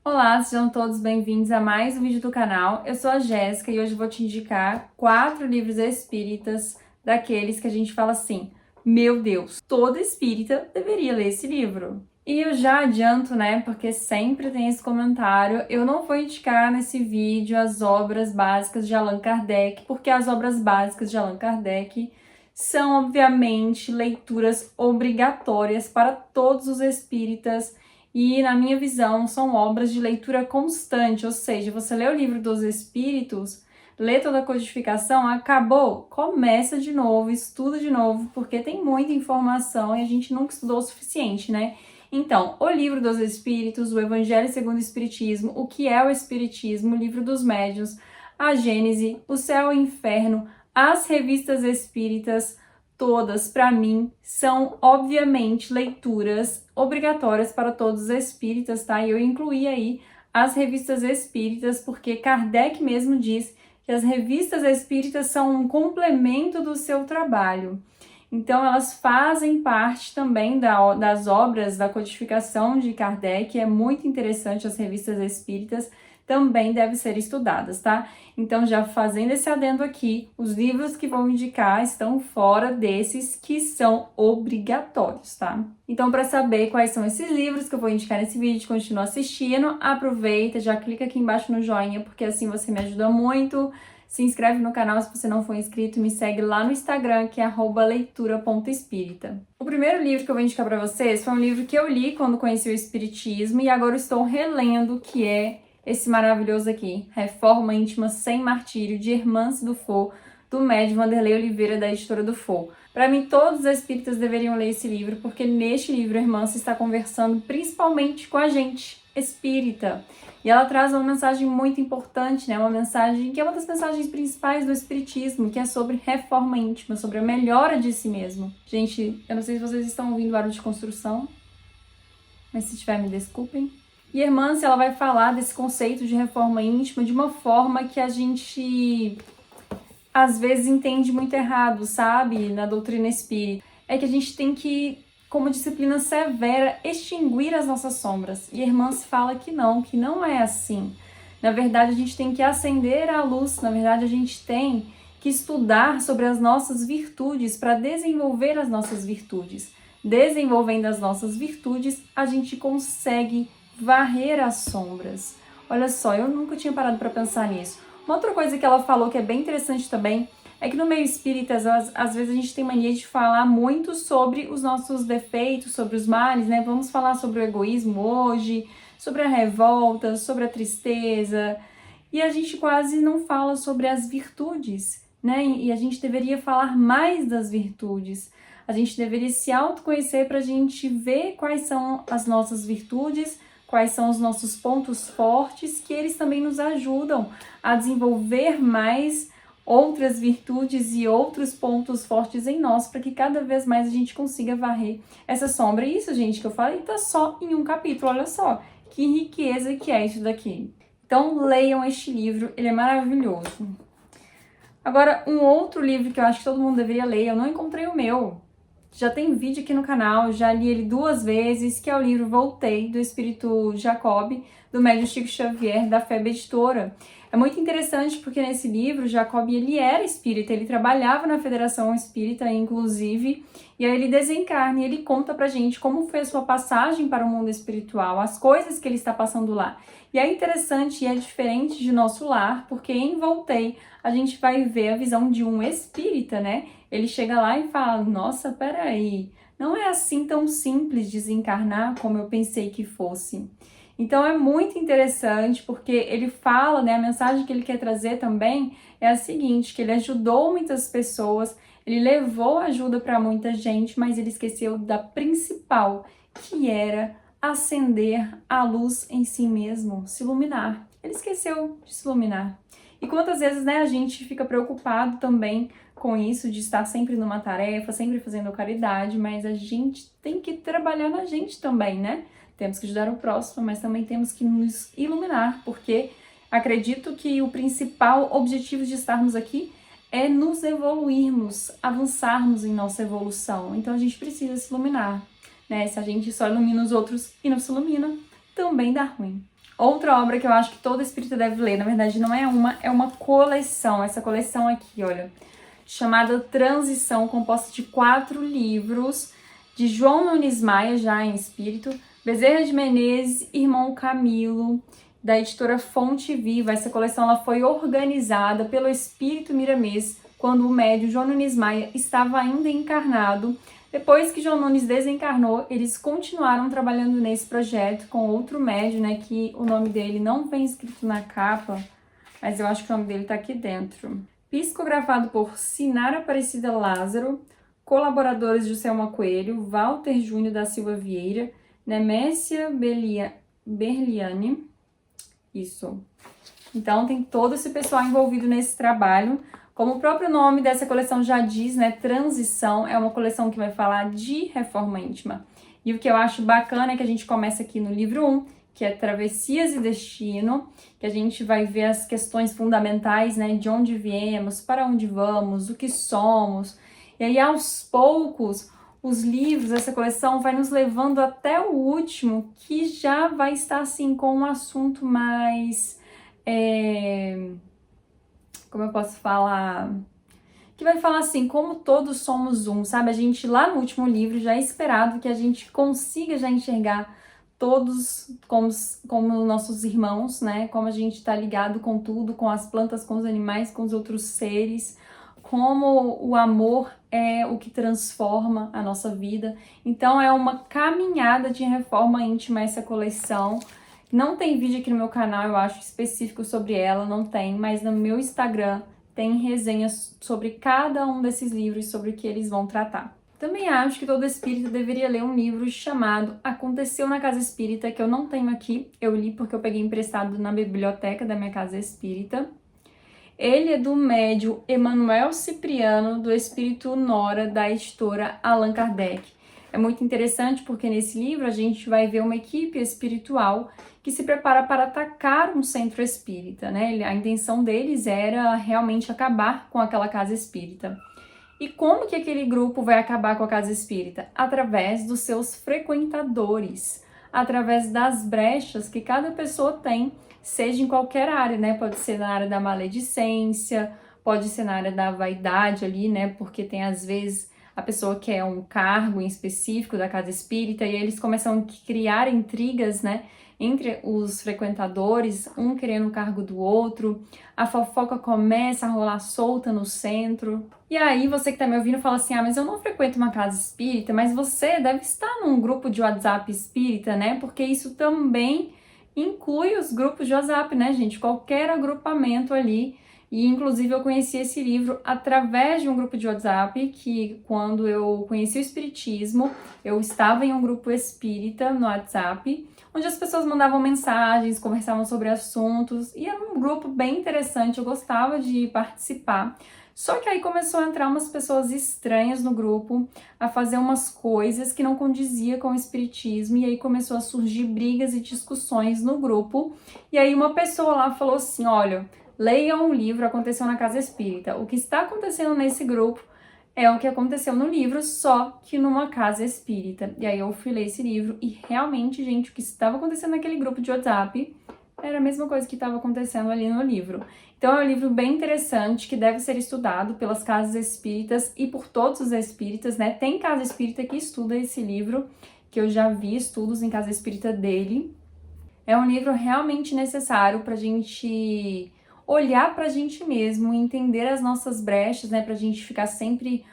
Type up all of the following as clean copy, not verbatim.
Olá, sejam todos bem-vindos a mais um vídeo do canal. Eu sou a Jéssica e hoje vou te indicar 4 livros espíritas daqueles que a gente fala assim, meu Deus, todo espírita deveria ler esse livro. E eu já adianto, né, porque sempre tem esse comentário, eu não vou indicar nesse vídeo as obras básicas de Allan Kardec, porque as obras básicas de Allan Kardec são, obviamente, leituras obrigatórias para todos os espíritas e, na minha visão, são obras de leitura constante, ou seja, você lê o livro dos Espíritos, lê toda a codificação, acabou, começa de novo, estuda de novo, porque tem muita informação e a gente nunca estudou o suficiente, né? Então, o Livro dos Espíritos, o Evangelho segundo o Espiritismo, o que é o Espiritismo, o Livro dos Médiuns, a Gênese, o Céu e o Inferno, as revistas espíritas, todas, para mim, são, obviamente, leituras obrigatórias para todos os espíritas, tá? E eu incluí aí as revistas espíritas, porque Kardec mesmo diz que as revistas espíritas são um complemento do seu trabalho. Então, elas fazem parte também das obras da codificação de Kardec. É muito interessante as revistas espíritas, também devem ser estudadas, tá? Então, já fazendo esse adendo aqui, os livros que vou indicar estão fora desses que são obrigatórios, tá? Então, para saber quais são esses livros que eu vou indicar nesse vídeo, continua assistindo, aproveita, já clica aqui embaixo no joinha, porque assim você me ajuda muito. Se inscreve no canal se você não for inscrito, me segue lá no Instagram, que é @leitura.espírita. O primeiro livro que eu vou indicar para vocês foi um livro que eu li quando conheci o Espiritismo e agora eu estou relendo, que é esse maravilhoso aqui, Reforma Íntima Sem Martírio, de Hermance Dufour, do médium Vanderlei Oliveira, da editora Dufour. Para mim, todos os espíritas deveriam ler esse livro, porque neste livro, Hermance está conversando principalmente com a gente, espírita. E ela traz uma mensagem muito importante, né? Uma mensagem que é uma das mensagens principais do Espiritismo, que é sobre reforma íntima, sobre a melhora de si mesmo. Gente, eu não sei se vocês estão ouvindo barulho de construção, mas se tiver, me desculpem. E Hermance, ela vai falar desse conceito de reforma íntima de uma forma que a gente às vezes entende muito errado, sabe? Na doutrina espírita. É que a gente tem que, como disciplina severa, extinguir as nossas sombras. E Hermance fala que não é assim. Na verdade, a gente tem que acender a luz, na verdade, a gente tem que estudar sobre as nossas virtudes para desenvolver as nossas virtudes. Desenvolvendo as nossas virtudes, a gente consegue varrer as sombras. Olha só, eu nunca tinha parado para pensar nisso. Uma outra coisa que ela falou que é bem interessante também é que no meio espírita, às vezes a gente tem mania de falar muito sobre os nossos defeitos, sobre os males, né? Vamos falar sobre o egoísmo hoje, sobre a revolta, sobre a tristeza, e a gente quase não fala sobre as virtudes, né? E a gente deveria falar mais das virtudes. A gente deveria se autoconhecer para a gente ver quais são as nossas virtudes, quais são os nossos pontos fortes, que eles também nos ajudam a desenvolver mais outras virtudes e outros pontos fortes em nós, para que cada vez mais a gente consiga varrer essa sombra. E isso, gente, que eu falei, tá só em um capítulo, olha só, que riqueza que é isso daqui. Então, leiam este livro, ele é maravilhoso. Agora, um outro livro que eu acho que todo mundo deveria ler, eu não encontrei o meu, já tem vídeo aqui no canal, já li ele 2 vezes, que é o livro Voltei, do Espírito Jacob, do médium Chico Xavier, da FEB Editora. É muito interessante porque nesse livro, Jacob, ele era espírita, ele trabalhava na Federação Espírita, inclusive, e aí ele desencarna e ele conta pra gente como foi a sua passagem para o mundo espiritual, as coisas que ele está passando lá. E é interessante e é diferente de Nosso Lar, porque em Voltei a gente vai ver a visão de um espírita, né? Ele chega lá e fala, nossa, peraí, não é assim tão simples desencarnar como eu pensei que fosse. Então é muito interessante porque ele fala, né, a mensagem que ele quer trazer também é a seguinte, que ele ajudou muitas pessoas, ele levou ajuda para muita gente, mas ele esqueceu da principal, que era acender a luz em si mesmo, se iluminar. Ele esqueceu de se iluminar. E quantas vezes, né, a gente fica preocupado também com isso, de estar sempre numa tarefa, sempre fazendo caridade, mas a gente tem que trabalhar na gente também, né? Temos que ajudar o próximo, mas também temos que nos iluminar, porque acredito que o principal objetivo de estarmos aqui é nos evoluirmos, avançarmos em nossa evolução. Então a gente precisa se iluminar, né? Se a gente só ilumina os outros e não se ilumina, também dá ruim. Outra obra que eu acho que todo espírita deve ler, na verdade não é uma, é uma coleção. Essa coleção aqui, olha, chamada Transição, composta de 4 livros, de João Nunes Maia, já em espírito, Bezerra de Menezes, Irmão Camilo, da editora Fonte Viva. Essa coleção ela foi organizada pelo Espírito Miramês, quando o médium João Nunes Maia estava ainda encarnado. Depois que João Nunes desencarnou, eles continuaram trabalhando nesse projeto com outro médium, né, que o nome dele não vem escrito na capa, mas eu acho que o nome dele tá aqui dentro. Psicografado por Sinara Aparecida Lázaro, colaboradores Juscelma Coelho, Walter Júnior da Silva Vieira, Nemécia Berliani, isso. Então tem todo esse pessoal envolvido nesse trabalho. Como o próprio nome dessa coleção já diz, né, Transição, é uma coleção que vai falar de reforma íntima. E o que eu acho bacana é que a gente começa aqui no livro 1, que é Travessias e Destino, que a gente vai ver as questões fundamentais, né, de onde viemos, para onde vamos, o que somos. E aí, aos poucos, os livros, essa coleção vai nos levando até o último, que já vai estar, assim, com um assunto mais... como eu posso falar, que vai falar assim, como todos somos um, sabe? A gente lá no último livro já é esperado que a gente consiga já enxergar todos como nossos irmãos, né? Como a gente tá ligado com tudo, com as plantas, com os animais, com os outros seres, como o amor é o que transforma a nossa vida. Então é uma caminhada de reforma íntima essa coleção. Não tem vídeo aqui no meu canal, eu acho, específico sobre ela, não tem, mas no meu Instagram tem resenhas sobre cada um desses livros, sobre o que eles vão tratar. Também acho que todo espírita deveria ler um livro chamado Aconteceu na Casa Espírita, que eu não tenho aqui, eu li porque eu peguei emprestado na biblioteca da minha casa espírita. Ele é do médium Emanuel Cipriano, do Espírito Nora, da editora Allan Kardec. É muito interessante porque nesse livro a gente vai ver uma equipe espiritual que se prepara para atacar um centro espírita, né? A intenção deles era realmente acabar com aquela casa espírita. E como que aquele grupo vai acabar com a casa espírita? Através dos seus frequentadores, através das brechas que cada pessoa tem, seja em qualquer área, né? Pode ser na área da maledicência, pode ser na área da vaidade ali, né? Porque tem às vezes a pessoa quer um cargo em específico da casa espírita e eles começam a criar intrigas, né, entre os frequentadores, um querendo o cargo do outro, a fofoca começa a rolar solta no centro. E aí você que tá me ouvindo fala assim, mas eu não frequento uma casa espírita, mas você deve estar num grupo de WhatsApp espírita, né, porque isso também inclui os grupos de WhatsApp, né, gente, qualquer agrupamento ali. E, inclusive, eu conheci esse livro através de um grupo de WhatsApp, que quando eu conheci o Espiritismo, eu estava em um grupo espírita no WhatsApp, onde as pessoas mandavam mensagens, conversavam sobre assuntos, e era um grupo bem interessante, eu gostava de participar. Só que aí começou a entrar umas pessoas estranhas no grupo, a fazer umas coisas que não condizia com o Espiritismo, e aí começou a surgir brigas e discussões no grupo, e aí uma pessoa lá falou assim, olha... Leia um livro, Aconteceu na Casa Espírita. O que está acontecendo nesse grupo é o que aconteceu no livro, só que numa casa espírita. E aí eu fui ler esse livro e realmente, gente, o que estava acontecendo naquele grupo de WhatsApp era a mesma coisa que estava acontecendo ali no livro. Então é um livro bem interessante que deve ser estudado pelas casas espíritas e por todos os espíritas, né? Tem casa espírita que estuda esse livro, que eu já vi estudos em casa espírita dele. É um livro realmente necessário para a gente... olhar para a gente mesmo, entender as nossas brechas, né, para a gente ficar sempre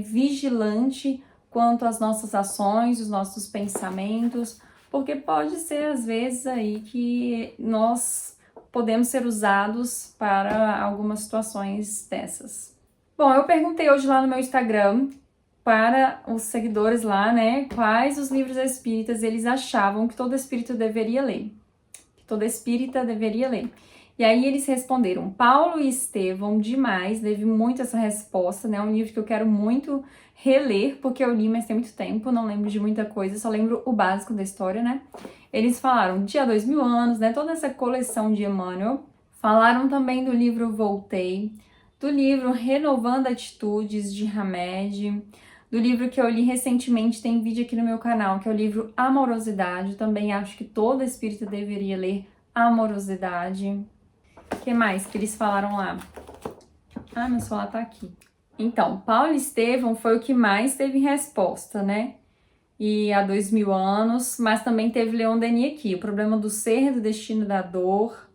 vigilante quanto às nossas ações, os nossos pensamentos, porque pode ser às vezes aí que nós podemos ser usados para algumas situações dessas. Bom, eu perguntei hoje lá no meu Instagram para os seguidores lá, né, quais os livros espíritas eles achavam que todo espírita deveria ler. Que todo espírita deveria ler. E aí eles responderam, Paulo e Estevão, demais, teve muito essa resposta, né? É um livro que eu quero muito reler, porque eu li, mas tem muito tempo, não lembro de muita coisa, só lembro o básico da história, né? Eles falaram de há 2000 anos, né? Toda essa coleção de Emmanuel. Falaram também do livro Voltei, do livro Renovando Atitudes, de Hamed, do livro que eu li recentemente, tem vídeo aqui no meu canal, que é o livro Amorosidade, também acho que todo espírita deveria ler amorosidade. O que mais que eles falaram lá? Ah, meu celular tá aqui. Então, Paulo Estevam foi o que mais teve resposta, né? E há 2000 anos, mas também teve Leon Denis aqui, o problema do ser, do destino, da dor.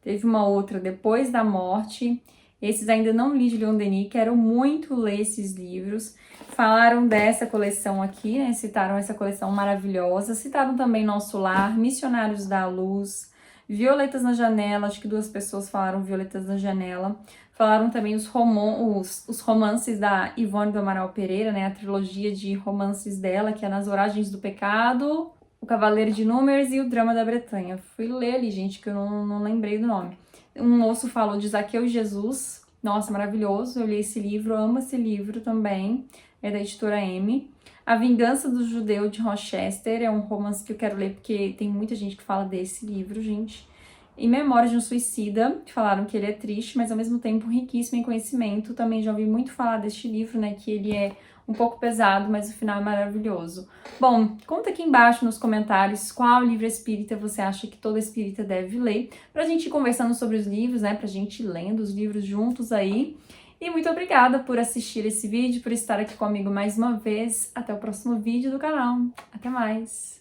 Teve uma outra, Depois da Morte. Esses ainda não li de Leon Denis, quero muito ler esses livros. Falaram dessa coleção aqui, né? Citaram essa coleção maravilhosa. Citaram também Nosso Lar, Missionários da Luz, Violetas na Janela. Acho que 2 pessoas falaram Violetas na Janela. Falaram também os romances da Ivone do Amaral Pereira, né? A trilogia de romances dela, que é Nas Oragens do Pecado, O Cavaleiro de Números e O Drama da Bretanha. Fui ler ali, gente, que eu não lembrei do nome. Um moço falou de Zaqueu e Jesus. Nossa, maravilhoso. Eu li esse livro, amo esse livro também. É da editora M. A Vingança do Judeu de Rochester. É um romance que eu quero ler, porque tem muita gente que fala desse livro, gente. Em Memória de um Suicida, que falaram que ele é triste, mas ao mesmo tempo riquíssimo em conhecimento. Também já ouvi muito falar deste livro, né? Que ele é um pouco pesado, mas o final é maravilhoso. Bom, conta aqui embaixo nos comentários qual livro espírita você acha que todo espírita deve ler, pra gente ir conversando sobre os livros, né? Pra gente ir lendo os livros juntos aí. E muito obrigada por assistir esse vídeo, por estar aqui comigo mais uma vez. Até o próximo vídeo do canal. Até mais!